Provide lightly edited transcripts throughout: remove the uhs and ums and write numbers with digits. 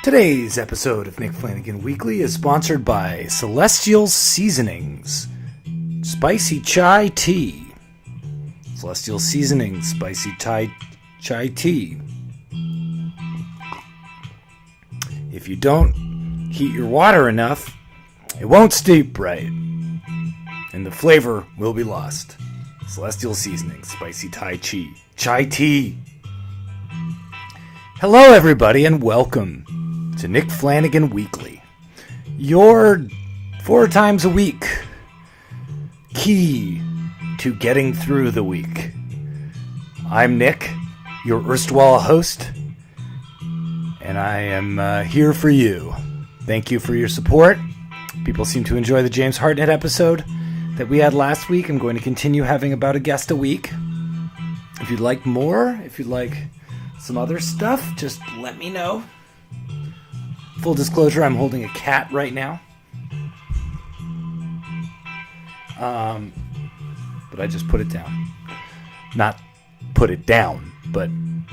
Today's episode of Nick Flanagan Weekly is sponsored by Celestial Seasonings Spicy Chai Tea. Celestial Seasonings Spicy Chai Tea. If you don't heat your water enough, it won't steep right, and the flavor will be lost. Celestial Seasonings Spicy Chai Tea. Hello, everybody, and welcome to Nick Flanagan Weekly, your 4 times a week key to getting through the week. I'm Nick, your erstwhile host, and I am here for you. Thank you for your support. People seem to enjoy the James Hartnett episode that we had last week. I'm going to continue having about a guest a week. If you'd like more, if you'd like some other stuff, just let me know. Full disclosure, I'm holding a cat right now. But I just put it down. Not put it down, but on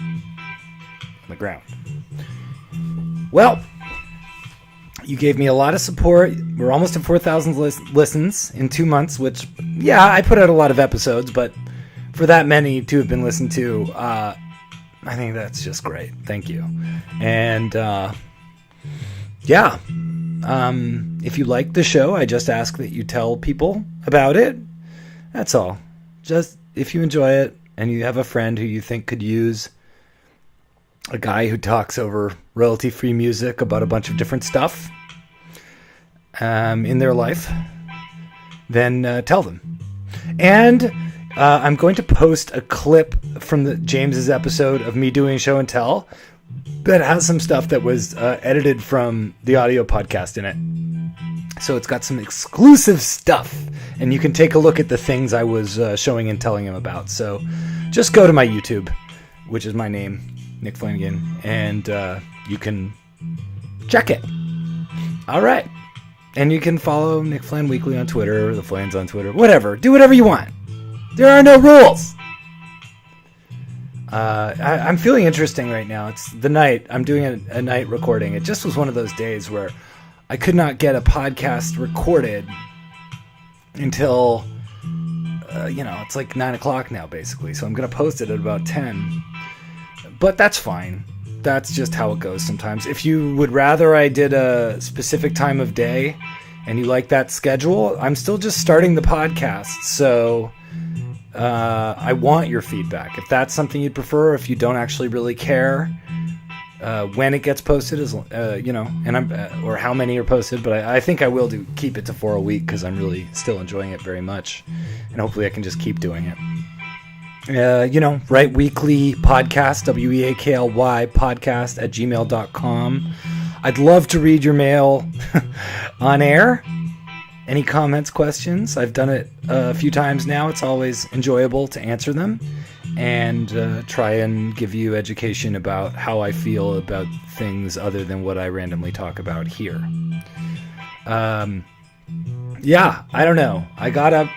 the ground. Well, you gave me a lot of support. We're almost at 4,000 listens in 2 months, which, yeah, I put out a lot of episodes, but for that many to have been listened to, I think that's just great. Thank you. And, yeah, if you like the show, I just ask that you tell people about it. That's all. Just if you enjoy it and you have a friend who you think could use a guy who talks over royalty-free music about a bunch of different stuff in their life, then tell them. And I'm going to post a clip from James's episode of me doing show and tell that has some stuff that was edited from the audio podcast in it. So it's got some exclusive stuff, and you can take a look at the things I was showing and telling him about. So just go to my YouTube, which is my name, Nick Flanagan, and you can check it. All right. And you can follow Nick Flan Weekly on Twitter, the Flans on Twitter, whatever. Do whatever you want. There are no rules. I'm feeling interesting right now. It's the night. I'm doing a night recording. It just was one of those days where I could not get a podcast recorded until, it's like 9 o'clock now, basically. So I'm going to post it at about 10. But that's fine. That's just how it goes sometimes. If you would rather I did a specific time of day and you like that schedule, I'm still just starting the podcast. So I want your feedback. If that's something you'd prefer, if you don't actually really care when it gets posted, or how many are posted, but I think I will keep it to 4 a week because I'm really still enjoying it very much, and hopefully I can just keep doing it. Write weekly podcast, WEAKLY podcast at gmail.com. I'd love to read your mail on air. Any comments, questions? I've done it a few times now. It's always enjoyable to answer them and try and give you education about how I feel about things other than what I randomly talk about here. I don't know. I got up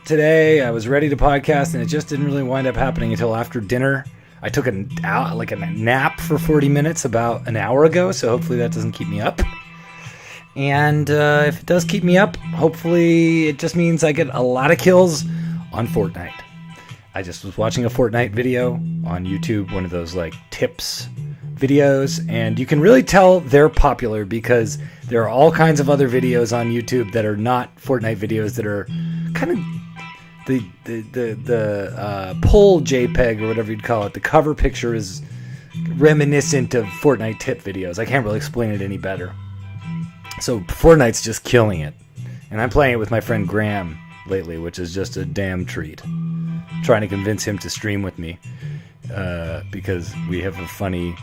today. I was ready to podcast, and it just didn't really wind up happening until after dinner. I took a nap for 40 minutes about an hour ago, so hopefully that doesn't keep me up. And if it does keep me up, hopefully it just means I get a lot of kills on Fortnite. I just was watching a Fortnite video on YouTube, one of those tips videos, and you can really tell they're popular because there are all kinds of other videos on YouTube that are not Fortnite videos that are kind of the pull JPEG or whatever you'd call it. The cover picture is reminiscent of Fortnite tip videos. I can't really explain it any better. So Fortnite's just killing it. And I'm playing it with my friend Graham lately, which is just a damn treat. trying to convince him to stream with me because we have a funny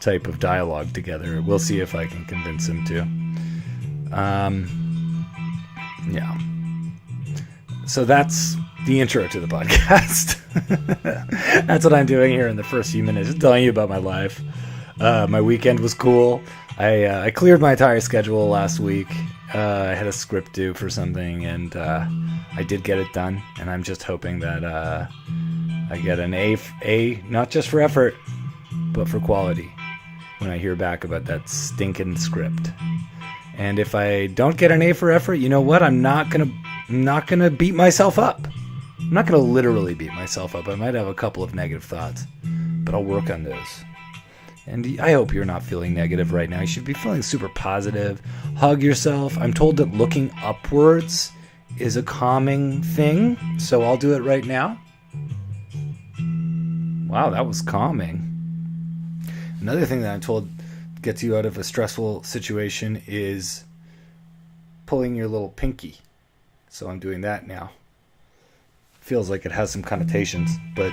type of dialogue together. We'll see if I can convince him to. Yeah. So that's the intro to the podcast. That's what I'm doing here in the first few minutes, just telling you about my life. My weekend was cool. I cleared my entire schedule last week. I had a script due for something, and I did get it done. And I'm just hoping that I get an A, not just for effort, but for quality when I hear back about that stinking script. And if I don't get an A for effort, you know what? I'm not gonna beat myself up. I'm not gonna literally beat myself up. I might have a couple of negative thoughts, but I'll work on those. And I hope you're not feeling negative right now. You should be feeling super positive. Hug yourself. I'm told that looking upwards is a calming thing, so I'll do it right now. Wow, that was calming. Another thing that I'm told gets you out of a stressful situation is pulling your little pinky. So I'm doing that now. Feels like it has some connotations, but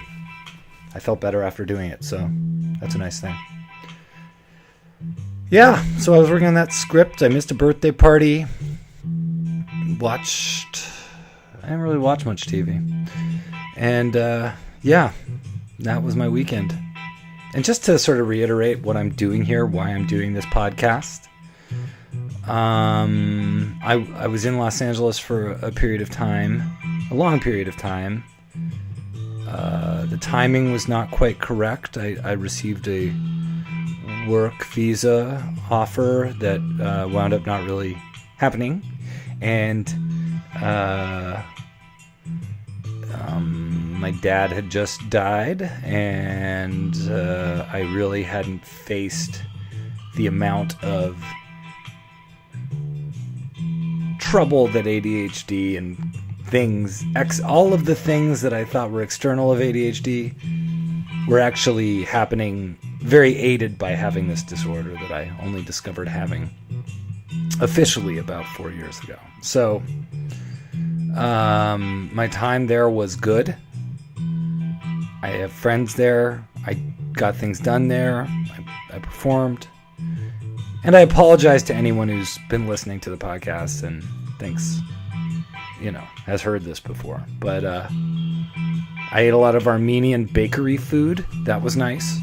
I felt better after doing it, so that's a nice thing. Yeah, so I was working on that script. I missed a birthday party. I didn't really watch much TV. And yeah, that was my weekend. And just to sort of reiterate what I'm doing here, why I'm doing this podcast, I was in Los Angeles for a period of time, a long period of time. The timing was not quite correct. I received a work visa offer that wound up not really happening, and my dad had just died, and I really hadn't faced the amount of trouble that ADHD and things, all of the things that I thought were external of ADHD were actually happening, very aided by having this disorder that I only discovered having officially about 4 years ago. So my time there was good. I have friends there. I got things done there. I performed. And I apologize to anyone who's been listening to the podcast and thinks, has heard this before. But I ate a lot of Armenian bakery food. That was nice.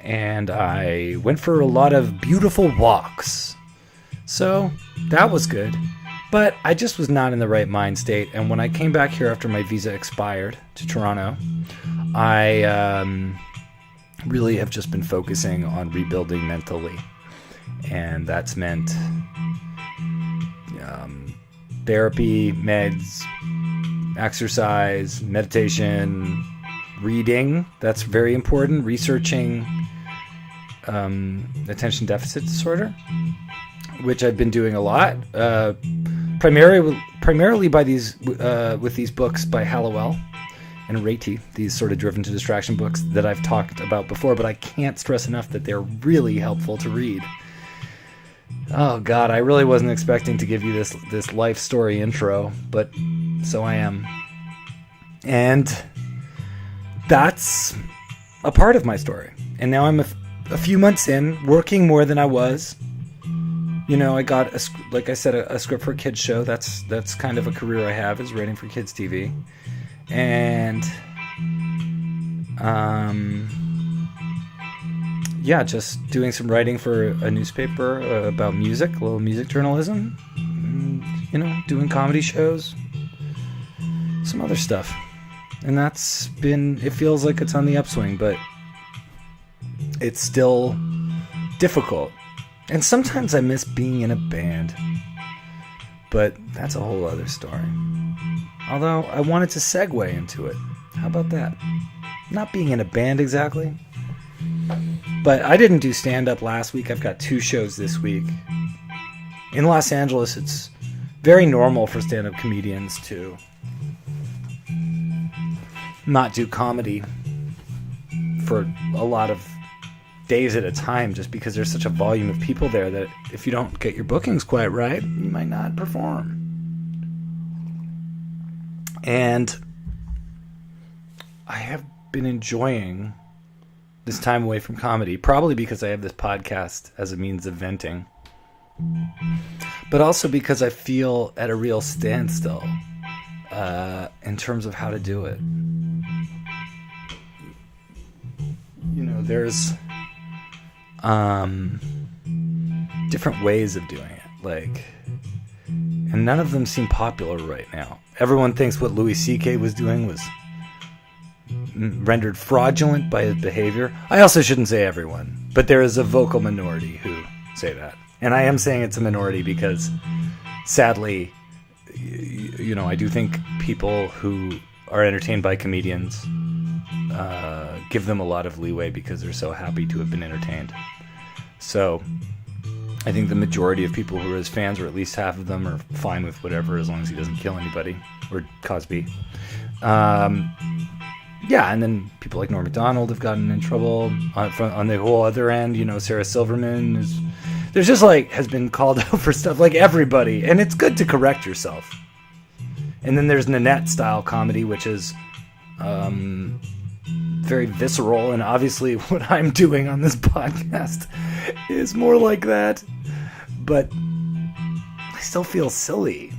And I went for a lot of beautiful walks. So that was good. But I just was not in the right mind state. And when I came back here after my visa expired to Toronto, I really have just been focusing on rebuilding mentally. And that's meant therapy, meds, exercise, meditation, reading. That's very important. Researching attention deficit disorder, which I've been doing a lot. Primarily by with these books by Hallowell and Rati, these sort of driven to distraction books that I've talked about before, but I can't stress enough that they're really helpful to read. Oh God, I really wasn't expecting to give you this life story intro, but so I am. And that's a part of my story. And now I'm a few months in, working more than I was. I got, like I said, a script for a kids show. That's kind of a career I have, is writing for kids TV. And just doing some writing for a newspaper about music, a little music journalism. Doing comedy shows, some other stuff. And it feels like it's on the upswing, but it's still difficult. And sometimes I miss being in a band, but that's a whole other story. Although I wanted to segue into it. How about that? Not being in a band exactly. But I didn't do stand-up last week. I've got 2 shows this week. In Los Angeles, it's very normal for stand-up comedians to not do comedy for a lot of days at a time, just because there's such a volume of people there that if you don't get your bookings quite right, you might not perform. And I have been enjoying this time away from comedy, probably because I have this podcast as a means of venting, but also because I feel at a real standstill in terms of how to do it. You know, there's different ways of doing it, like, and none of them seem popular right now. Everyone thinks what Louis C.K. was doing was rendered fraudulent by his behavior. I also shouldn't say everyone, but there is a vocal minority who say that. And I am saying it's a minority because, sadly, you know, I do think people who are entertained by comedians give them a lot of leeway because they're so happy to have been entertained. So I think the majority of people who are his fans, or at least half of them, are fine with whatever as long as he doesn't kill anybody, or Cosby. Yeah, and then people like Norm Macdonald have gotten in trouble. On the whole other end, you know, Sarah Silverman there's just like has been called out for stuff, like everybody, and it's good to correct yourself. And then there's Nanette style comedy, which is very visceral, and obviously what I'm doing on this podcast is more like that. But I still feel silly,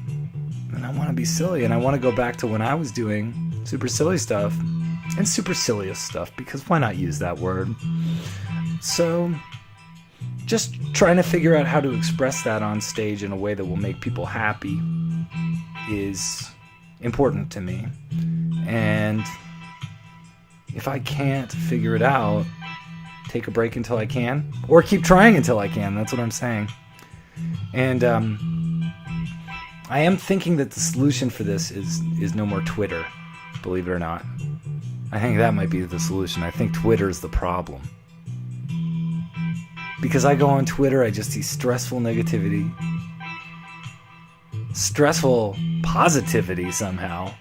and I want to be silly, and I want to go back to when I was doing super silly stuff. And supercilious stuff, because why not use that word? So, just trying to figure out how to express that on stage in a way that will make people happy is important to me. And if I can't figure it out, take a break until I can, or keep trying until I can. That's what I'm saying. And I am thinking that the solution for this is no more Twitter, believe it or not. I think that might be the solution. I think Twitter is the problem. Because I go on Twitter, I just see stressful negativity. Stressful positivity somehow.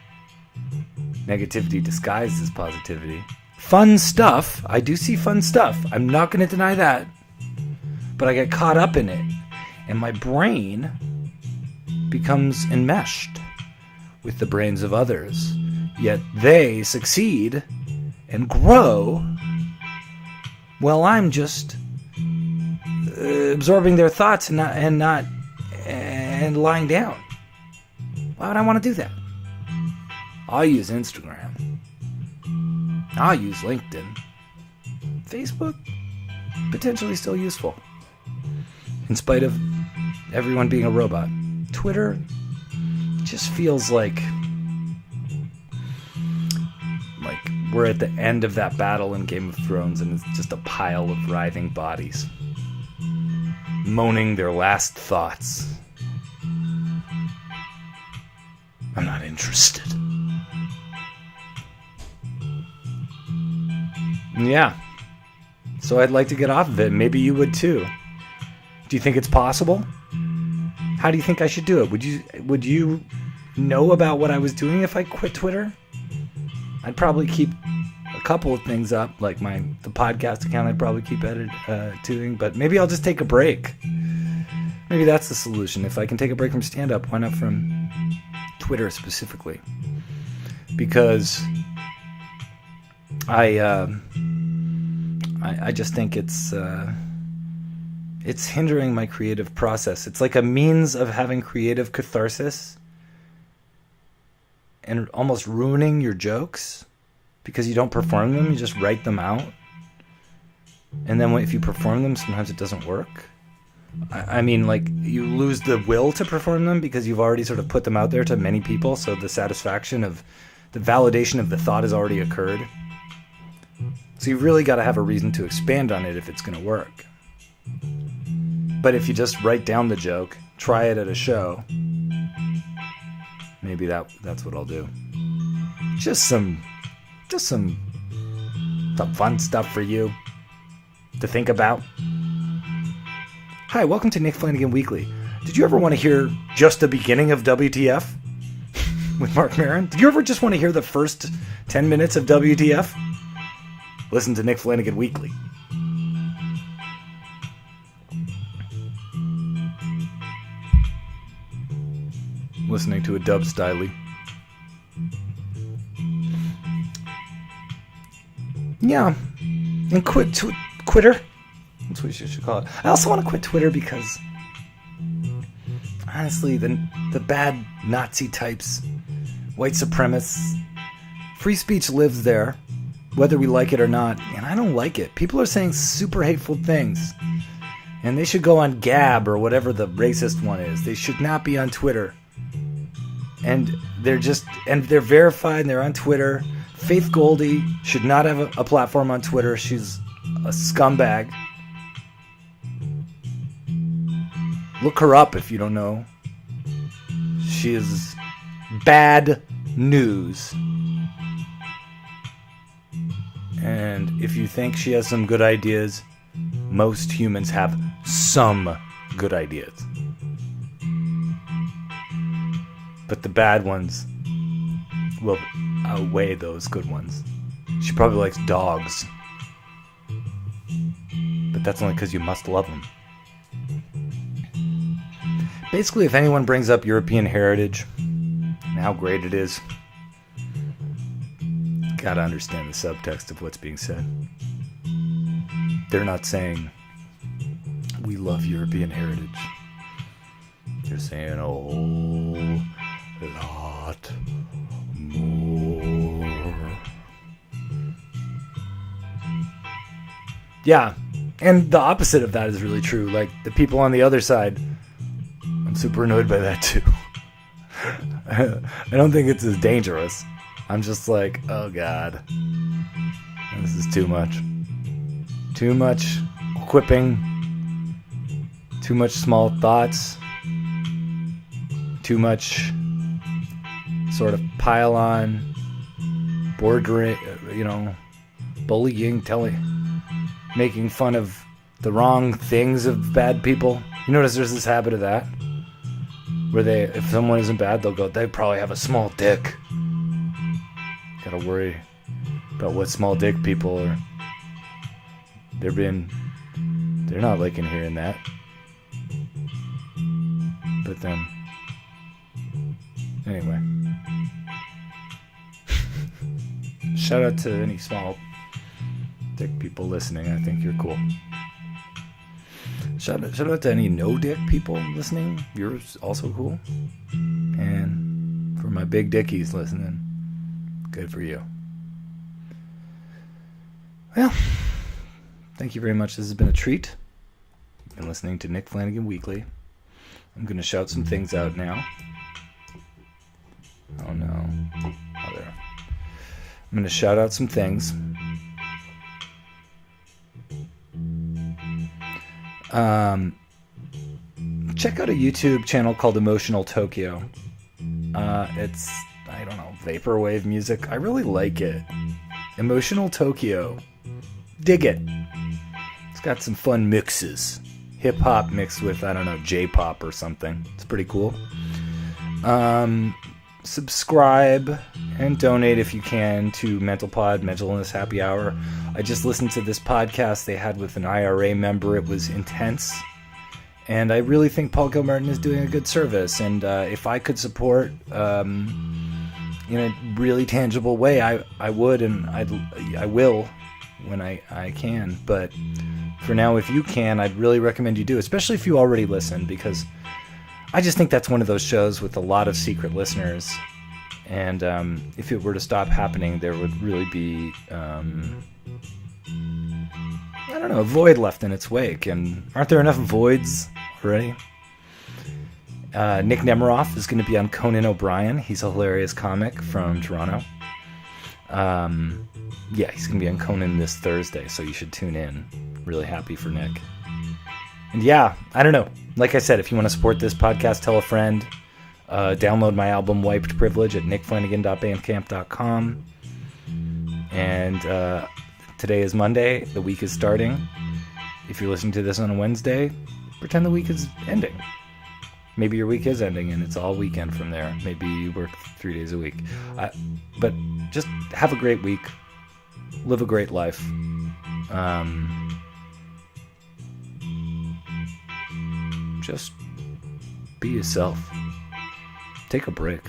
Negativity disguised as positivity. Fun stuff. I do see fun stuff. I'm not going to deny that. But I get caught up in it. And my brain becomes enmeshed with the brains of others. Yet they succeed and grow while I'm just absorbing their thoughts and lying down. Why would I want to do that? I'll use Instagram. I'll use LinkedIn. Facebook, potentially still useful, in spite of everyone being a robot. Twitter just feels like we're at the end of that battle in Game of Thrones, and it's just a pile of writhing bodies moaning their last thoughts. I'm not interested. Yeah. So I'd like to get off of it. Maybe you would too. Do you think it's possible? How do you think I should do it? Would you know about what I was doing if I quit Twitter? I'd probably keep a couple of things up, like the podcast account I'd probably keep doing, but maybe I'll just take a break. Maybe that's the solution. If I can take a break from stand-up, why not from Twitter specifically? Because I just think it's hindering my creative process. It's like a means of having creative catharsis and almost ruining your jokes because you don't perform them, you just write them out. And then if you perform them, sometimes it doesn't work. I mean, like, you lose the will to perform them because you've already sort of put them out there to many people, so the satisfaction of the validation of the thought has already occurred. So you've really got to have a reason to expand on it if it's going to work. But if you just write down the joke, try it at a show, maybe that's what I'll do. Just some fun stuff for you to think about. Hi, welcome to Nick Flanagan Weekly. Did you ever want to hear just the beginning of WTF with Mark Maron? Did you ever just want to hear the first 10 minutes of WTF? Listen to Nick Flanagan Weekly. Listening to a dub style. Yeah. And Quitter. That's what you should call it. I also want to quit Twitter because, honestly, the bad Nazi types, white supremacists, free speech lives there, whether we like it or not, and I don't like it. People are saying super hateful things, and they should go on Gab or whatever the racist one is. They should not be on Twitter. And they're verified, and they're on Twitter. Faith Goldie should not have a platform on Twitter. She's a scumbag. Look her up if you don't know. She is bad news. And if you think she has some good ideas, most humans have some good ideas. But the bad ones will outweigh those good ones. She probably likes dogs. But that's only because you must love them. Basically, if anyone brings up European heritage and how great it is, gotta understand the subtext of what's being said. They're not saying, we love European heritage. They're saying a whole lot more. Yeah, and the opposite of that is really true. Like, the people on the other side, I'm super annoyed by that too. I don't think it's as dangerous. I'm just like, oh god, this is too much. Too much quipping. Too much small thoughts. Too much sort of pile on, bordering, bullying, making fun of the wrong things of bad people. You notice there's this habit of that, where if someone isn't bad, they'll go, they probably have a small dick. Gotta worry about what small dick people are. They're not liking hearing that. But then, anyway. Shout out to any small dick people listening. I think you're cool. Shout out to any no dick people listening. You're also cool. And for my big dickies listening, good for you. Well, thank you very much. This has been a treat. You've been listening to Nick Flanagan Weekly. I'm going to shout some things out now. Oh no. Oh, there. I'm going to shout out some things. Check out a YouTube channel called Emotional Tokyo. It's, I don't know, vaporwave music. I really like it. Emotional Tokyo. Dig it. It's got some fun mixes. Hip-hop mixed with, I don't know, J-pop or something. It's pretty cool. Subscribe and donate if you can to MentalPod, Mental Illness Happy Hour. I just listened to this podcast they had with an IRA member. It was intense. And I really think Paul Gilmartin is doing a good service. And if I could support in a really tangible way, I would, and I will when I can. But for now, if you can, I'd really recommend you do, especially if you already listen, because I just think that's one of those shows with a lot of secret listeners. And if it were to stop happening, there would really be, I don't know, a void left in its wake. And aren't there enough voids already? Nick Nemiroff is going to be on Conan O'Brien. He's a hilarious comic from Toronto. Yeah, he's going to be on Conan this Thursday, so you should tune in. Really happy for Nick. And yeah, I don't know. Like I said, if you want to support this podcast, tell a friend. Download my album Wiped Privilege at nickflanagan.bandcamp.com. And today is Monday. The week is starting. If you're listening to this on a Wednesday, pretend the week is ending. Maybe your week is ending and it's all weekend from there. Maybe you work 3 days a week. But just have a great week. Live a great life. Just be yourself. Take a break.